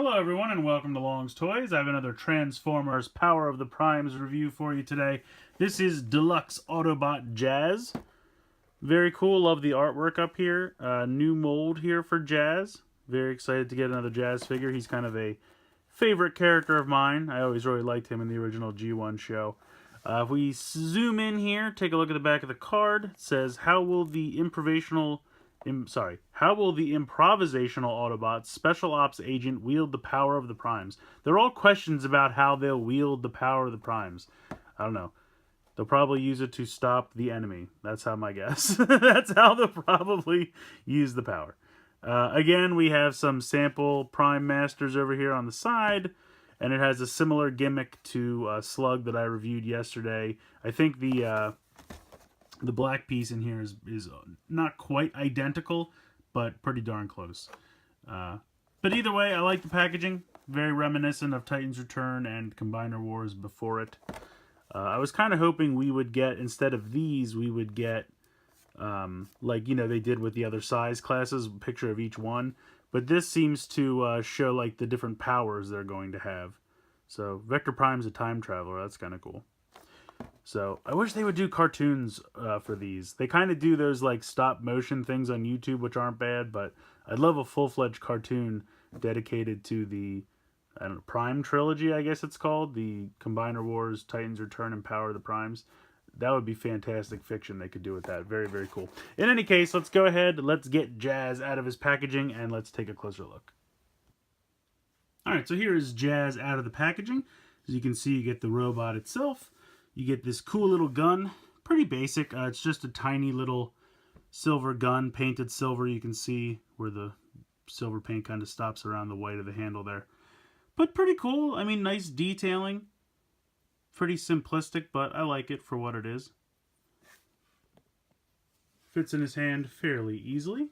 Hello everyone and welcome to Long's Toys. I have another Transformers Power of the Primes review for you today. This is Deluxe Autobot Jazz. Very cool, love the artwork up here. New mold here for Jazz. Very excited to get another Jazz figure. He's kind of a favorite character of mine. I always really liked him in the original G1 show. If we zoom in here, take a look at the back of the card. It says, how will the improvisational Autobot special ops agent wield the power of the Primes? They're all questions about how they'll wield the power of the Primes. I don't know. They'll probably use it to stop the enemy. That's how my guess. That's how they'll probably use the power. Again, we have some sample Prime Masters over here on the side, and it has a similar gimmick to Slug that I reviewed yesterday. I think the black piece in here is not quite identical, but pretty darn close. But either way, I like the packaging. Very reminiscent of Titan's Return and Combiner Wars before it. I was kind of hoping we would get, instead of these, we would get, like, you know, they did with the other size classes, a picture of each one. But this seems to show, like, the different powers they're going to have. So, Vector Prime's a time traveler. That's kind of cool. So, I wish they would do cartoons for these. They kind of do those, like, stop-motion things on YouTube, which aren't bad, but I'd love a full-fledged cartoon dedicated to the, I don't know, Prime Trilogy, I guess it's called. The Combiner Wars, Titan's Return, and Power of the Primes. That would be fantastic fiction they could do with that. Very, very cool. In any case, let's go ahead, let's get Jazz out of his packaging, and let's take a closer look. Alright, so here is Jazz out of the packaging. As you can see, you get the robot itself. You get this cool little gun. Pretty basic. It's just a tiny little silver gun, painted silver. You can see where the silver paint kind of stops around the white of the handle there. But pretty cool. I mean, nice detailing. Pretty simplistic, but I like it for what it is. Fits in his hand fairly easily.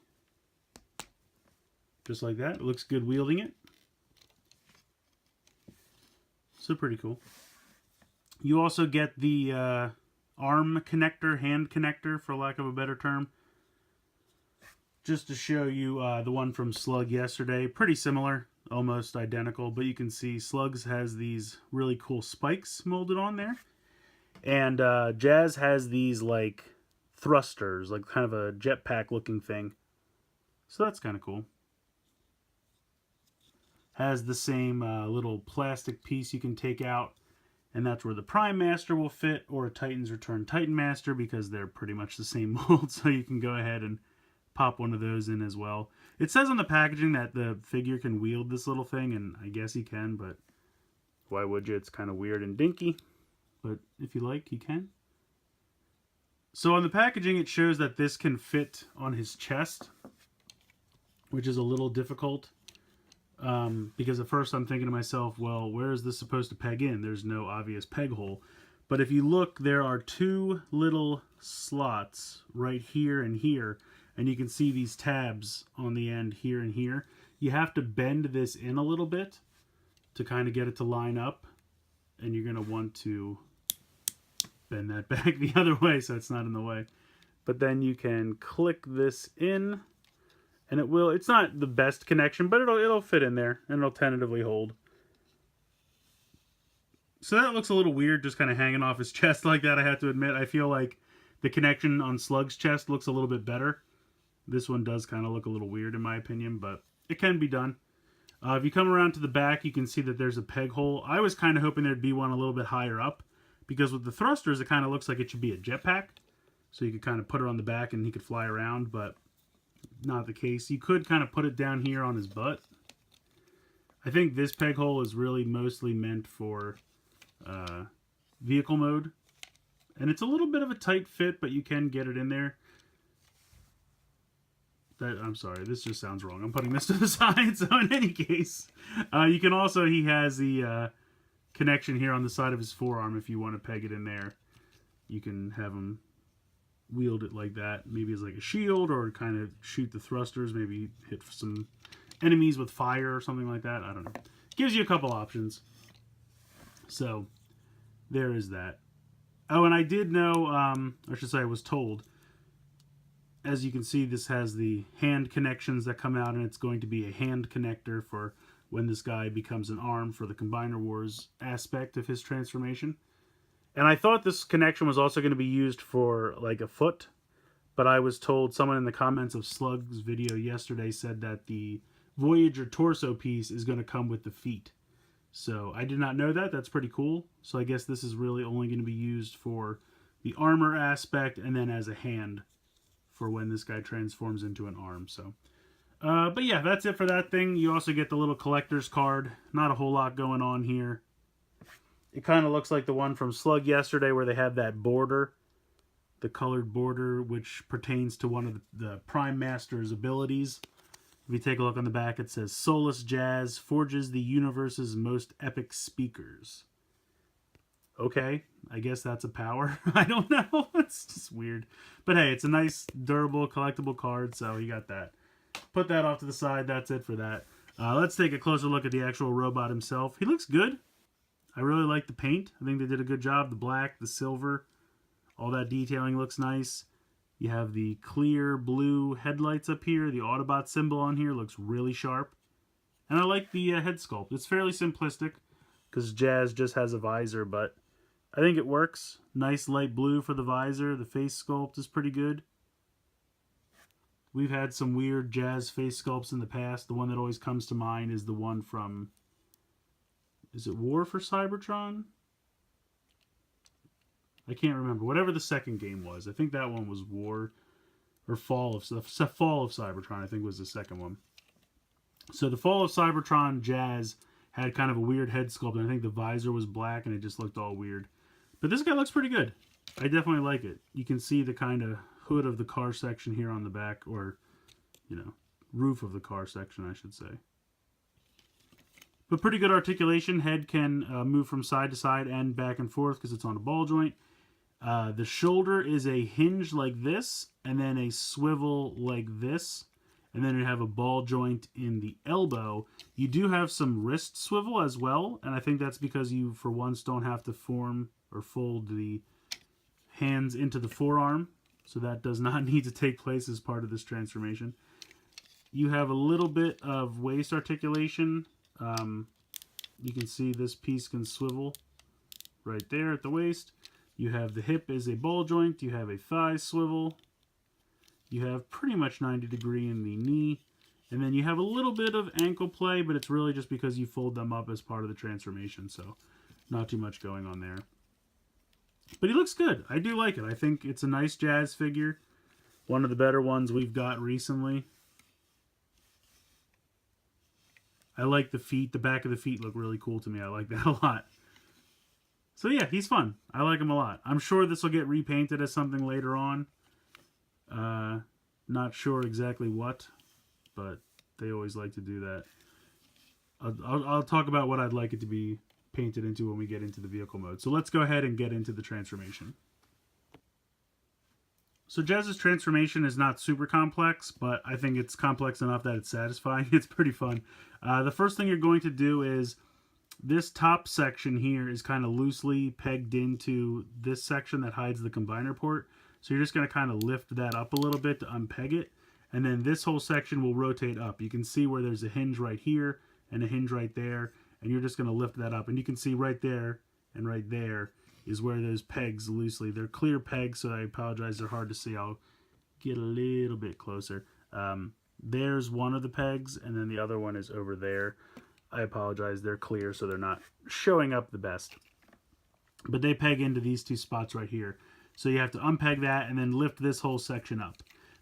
Just like that. It looks good wielding it. So pretty cool. You also get the arm connector, hand connector, for lack of a better term. Just to show you the one from Slug yesterday. Pretty similar. Almost identical, but you can see Slugs has these really cool spikes molded on there. And Jazz has these, like, thrusters, like kind of a jetpack looking thing. So that's kind of cool. Has the same little plastic piece you can take out, and that's where the Prime Master will fit, or a Titan's Return Titan Master, because they're pretty much the same mold, so you can go ahead and pop one of those in as well. It says on the packaging that the figure can wield this little thing, and I guess he can, but why would you? It's kind of weird and dinky, but if you like, you can. So on the packaging, it shows that this can fit on his chest, which is a little difficult, because at first I'm thinking to myself, well, where is this supposed to peg in? There's no obvious peg hole. But if you look, there are two little slots right here and here, and you can see these tabs on the end here and here. You have to bend this in a little bit to kind of get it to line up, and you're going to want to bend that back the other way so it's not in the way. But then you can click this in, and it will, it's not the best connection, but it'll fit in there, and it'll tentatively hold. So that looks a little weird, just kind of hanging off his chest like that, I have to admit. I feel like the connection on Slug's chest looks a little bit better. This one does kind of look a little weird in my opinion, but it can be done. If you come around to the back, you can see that there's a peg hole. I was kind of hoping there'd be one a little bit higher up, because with the thrusters, it kind of looks like it should be a jetpack. So you could kind of put it on the back and he could fly around, but not the case. You could kind of put it down here on his butt. I think this peg hole is really mostly meant for vehicle mode. And it's a little bit of a tight fit, but you can get it in there. I'm sorry, this just sounds wrong. I'm putting this to the side. So in any case, you can also, he has the connection here on the side of his forearm. If you want to peg it in there, you can have him wield it like that. Maybe as like a shield, or kind of shoot the thrusters. Maybe hit some enemies with fire or something like that. I don't know. Gives you a couple options. So there is that. Oh, and I did know, I should say I was told, as you can see, this has the hand connections that come out, and it's going to be a hand connector for when this guy becomes an arm for the Combiner Wars aspect of his transformation. And I thought this connection was also going to be used for like a foot, but I was told, someone in the comments of Slug's video yesterday said that the Voyager torso piece is going to come with the feet. So I did not know that. That's pretty cool. So I guess this is really only going to be used for the armor aspect and then as a hand for when this guy transforms into an arm. So, but yeah, that's it for that thing. You also get the little collector's card. Not a whole lot going on here. It kind of looks like the one from Slug yesterday where they have that border, the colored border, which pertains to one of the Prime Master's abilities. If you take a look on the back, it says, Solus Jazz forges the universe's most epic speakers. Okay, I guess that's a power. I don't know. It's just weird. But hey, it's a nice, durable, collectible card, so you got that. Put that off to the side. That's it for that. Let's take a closer look at the actual robot himself. He looks good. I really like the paint. I think they did a good job. The black, the silver, all that detailing looks nice. You have the clear blue headlights up here. The Autobot symbol on here looks really sharp. And I like the head sculpt. It's fairly simplistic because Jazz just has a visor, but I think it works. Nice light blue for the visor. The face sculpt is pretty good. We've had some weird Jazz face sculpts in the past. The one that always comes to mind is the one from, is it War for Cybertron? I can't remember. Whatever the second game was. I think that one was War or Fall of Cybertron, I think was the second one. So the Fall of Cybertron Jazz had kind of a weird head sculpt, and I think the visor was black and it just looked all weird. But this guy looks pretty good. I definitely like it. You can see the kind of hood of the car section here on the back, or, you know, roof of the car section, I should say. But pretty good articulation. Head can move from side to side and back and forth because it's on a ball joint. The shoulder is a hinge like this, and then a swivel like this, and then you have a ball joint in the elbow. You do have some wrist swivel as well, and I think that's because you, for once, don't have to form or fold the hands into the forearm, so that does not need to take place as part of this transformation. You have a little bit of waist articulation. You can see this piece can swivel right there at the waist. You have the hip is a ball joint. You have a thigh swivel. You have pretty much 90 degree in the knee. And then you have a little bit of ankle play, but it's really just because you fold them up as part of the transformation. So not too much going on there. But he looks good. I do like it. I think it's a nice Jazz figure. One of the better ones we've got recently. I like the feet. The back of the feet look really cool to me. I like that a lot. So yeah, he's fun. I like him a lot. I'm sure this will get repainted as something later on. Not sure exactly what, but they always like to do that. I'll talk about what I'd like it to be painted into when we get into the vehicle mode. So let's go ahead and get into the transformation. So Jazz's transformation is not super complex, but I think it's complex enough that it's satisfying. It's pretty fun. The first thing you're going to do is this top section here is kind of loosely pegged into this section that hides the combiner port. So you're just going to kind of lift that up a little bit to unpeg it. And then this whole section will rotate up. You can see where there's a hinge right here and a hinge right there. And you're just going to lift that up. And you can see right there and right there is where those pegs loosely. They're clear pegs, so I apologize. They're hard to see. I'll get a little bit closer. There's one of the pegs, and then the other one is over there. I apologize. They're clear, so they're not showing up the best. But they peg into these two spots right here. So you have to unpeg that and then lift this whole section up.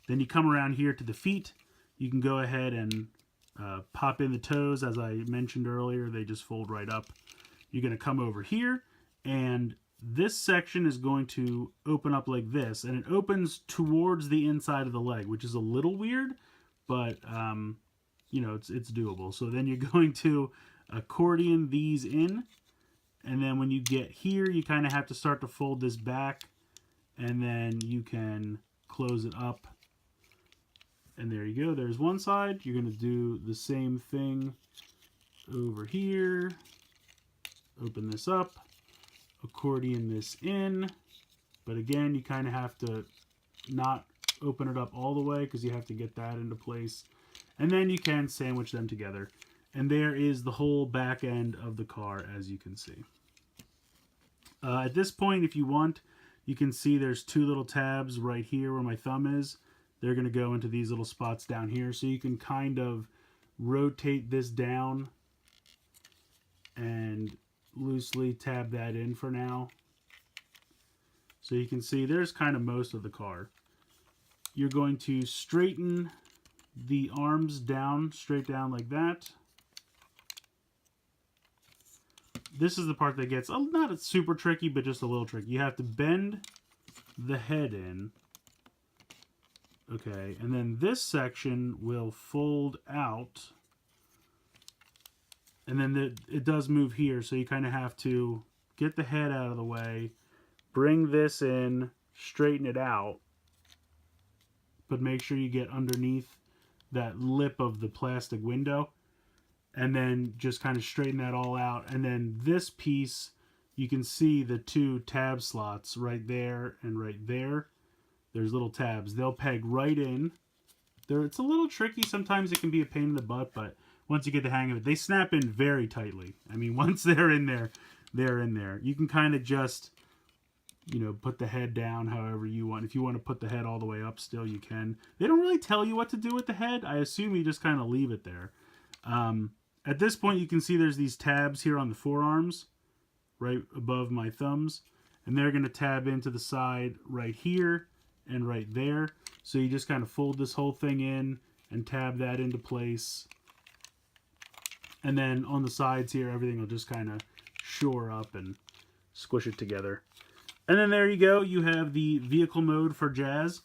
Then you come around here to the feet. You can go ahead and pop in the toes. As I mentioned earlier, they just fold right up. You're going to come over here, and this section is going to open up like this, and it opens towards the inside of the leg, which is a little weird, but you know, it's doable. So then you're going to accordion these in, and then when you get here, you kind of have to start to fold this back, and then you can close it up. And there you go. There's one side. You're going to do the same thing over here. Open this up, accordion this in, but again, you kind of have to not open it up all the way because you have to get that into place. And then you can sandwich them together. And there is the whole back end of the car, as you can see. At this point, if you want, you can see there's two little tabs right here where my thumb is. They're going to go into these little spots down here. So you can kind of rotate this down and loosely tab that in for now. So you can see there's kind of most of the car. You're going to straighten the arms down, straight down like that. This is the part that gets not super tricky, but just a little tricky. You have to bend the head in. Okay, and then this section will fold out. And then it does move here, so you kind of have to get the head out of the way, bring this in, straighten it out, but make sure you get underneath that lip of the plastic window. And then just kind of straighten that all out. And then this piece, you can see the two tab slots right there and right there. There's little tabs. They'll peg right in. It's a little tricky. Sometimes it can be a pain in the butt, but once you get the hang of it, they snap in very tightly. I mean, once they're in there, they're in there. You can kind of just, you know, put the head down however you want. If you want to put the head all the way up still, you can. They don't really tell you what to do with the head. I assume you just kind of leave it there. At this point, you can see there's these tabs here on the forearms, right above my thumbs, and they're going to tab into the side right here and right there. So you just kind of fold this whole thing in and tab that into place. And then on the sides here, everything will just kind of shore up and squish it together. And then there you go. You have the vehicle mode for Jazz.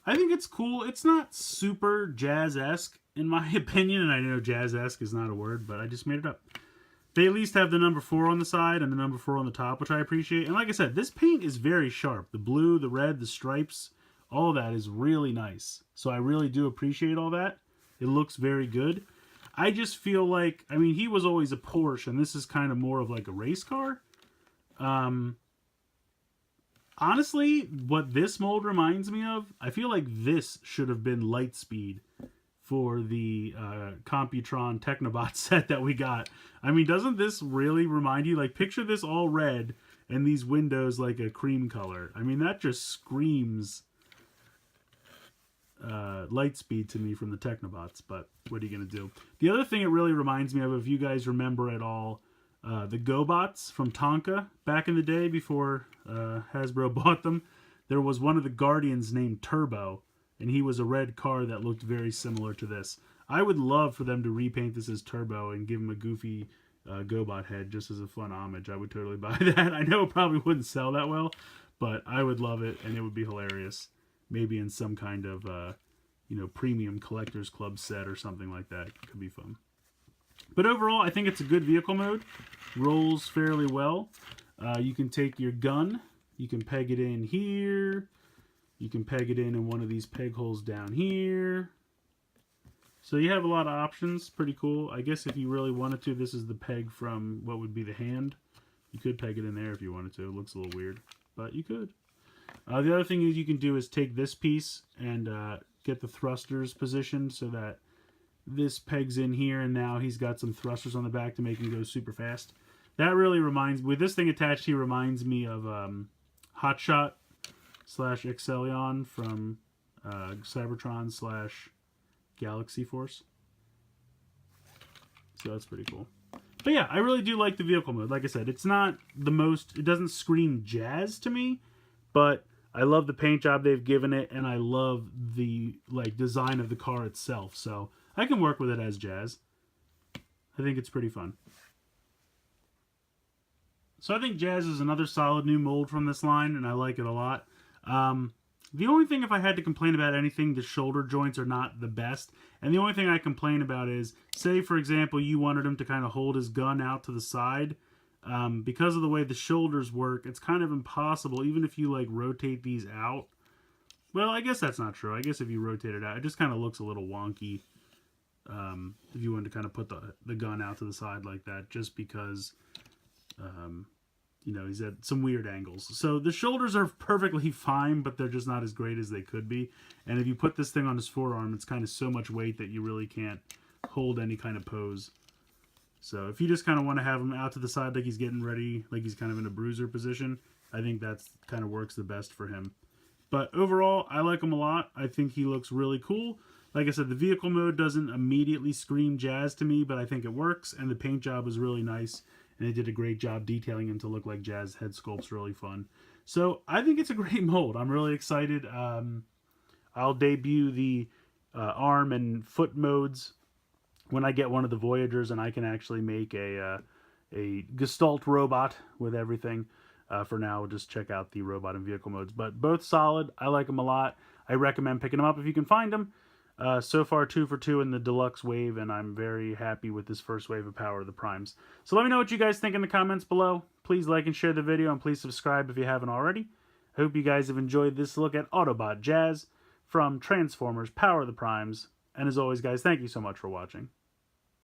I think it's cool. It's not super Jazz-esque, in my opinion, and I know Jazz-esque is not a word, but I just made it up. They at least have the number 4 on the side and the number 4 on the top, which I appreciate. And like I said, this paint is very sharp. The blue, the red, the stripes, all that is really nice. So I really do appreciate all that. It looks very good. I just feel like, I mean, he was always a Porsche, and this is kind of more of like a race car. Honestly, what this mold reminds me of, I feel like this should have been Lightspeed for the Computron Technobot set that we got. I mean, doesn't this really remind you? Like, picture this all red and these windows like a cream color. I mean, that just screams Lightspeed to me from the Technobots, but what are you going to do? The other thing it really reminds me of, if you guys remember at all, the GoBots from Tonka back in the day before Hasbro bought them, there was one of the Guardians named Turbo, and he was a red car that looked very similar to this. I would love for them to repaint this as Turbo and give him a goofy GoBot head just as a fun homage. I would totally buy that. I know it probably wouldn't sell that well, but I would love it, and it would be hilarious. Maybe in some kind of, premium collector's club set or something like that. It could be fun. But overall, I think it's a good vehicle mode. Rolls fairly well. You can take your gun. You can peg it in here. You can peg it in one of these peg holes down here. So you have a lot of options. Pretty cool. I guess if you really wanted to, this is the peg from what would be the hand. You could peg it in there if you wanted to. It looks a little weird, but you could. The other thing you can do is take this piece and get the thrusters positioned so that this pegs in here, and now he's got some thrusters on the back to make him go super fast. That really reminds me, with this thing attached, he reminds me of Hotshot / Excellion from Cybertron / Galaxy Force. So that's pretty cool. But yeah, I really do like the vehicle mode. Like I said, it's not the most, it doesn't scream Jazz to me, but I love the paint job they've given it, and I love the design of the car itself. So I can work with it as Jazz. I think it's pretty fun. So I think Jazz is another solid new mold from this line, and I like it a lot. The only thing, if I had to complain about anything, the shoulder joints are not the best. And the only thing I complain about is, say, for example, you wanted him to kind of hold his gun out to the side. Because of the way the shoulders work, it's kind of impossible, even if you, rotate these out. Well, I guess that's not true. I guess if you rotate it out, it just kind of looks a little wonky. If you wanted to kind of put the gun out to the side like that, just because... he's at some weird angles. So the shoulders are perfectly fine, but they're just not as great as they could be. And if you put this thing on his forearm, it's kind of so much weight that you really can't hold any kind of pose So if you just kind of want to have him out to the side like he's getting ready, like he's kind of in a bruiser position, I think that's kind of works the best for him. But overall, I like him a lot. I think he looks really cool. Like I said, the vehicle mode doesn't immediately scream Jazz to me, but I think it works, and the paint job was really nice, and they did a great job detailing him to look like Jazz. Head sculpt's really fun. So I think it's a great mold. I'm really excited. I'll debut the arm and foot modes when I get one of the Voyagers, and I can actually make a Gestalt robot with everything. For now, just check out the robot and vehicle modes. But both solid. I like them a lot. I recommend picking them up if you can find them. So far, 2 for 2 in the deluxe wave, and I'm very happy with this first wave of Power of the Primes. So let me know what you guys think in the comments below. Please like and share the video, and please subscribe if you haven't already. I hope you guys have enjoyed this look at Autobot Jazz from Transformers Power of the Primes. And as always, guys, thank you so much for watching.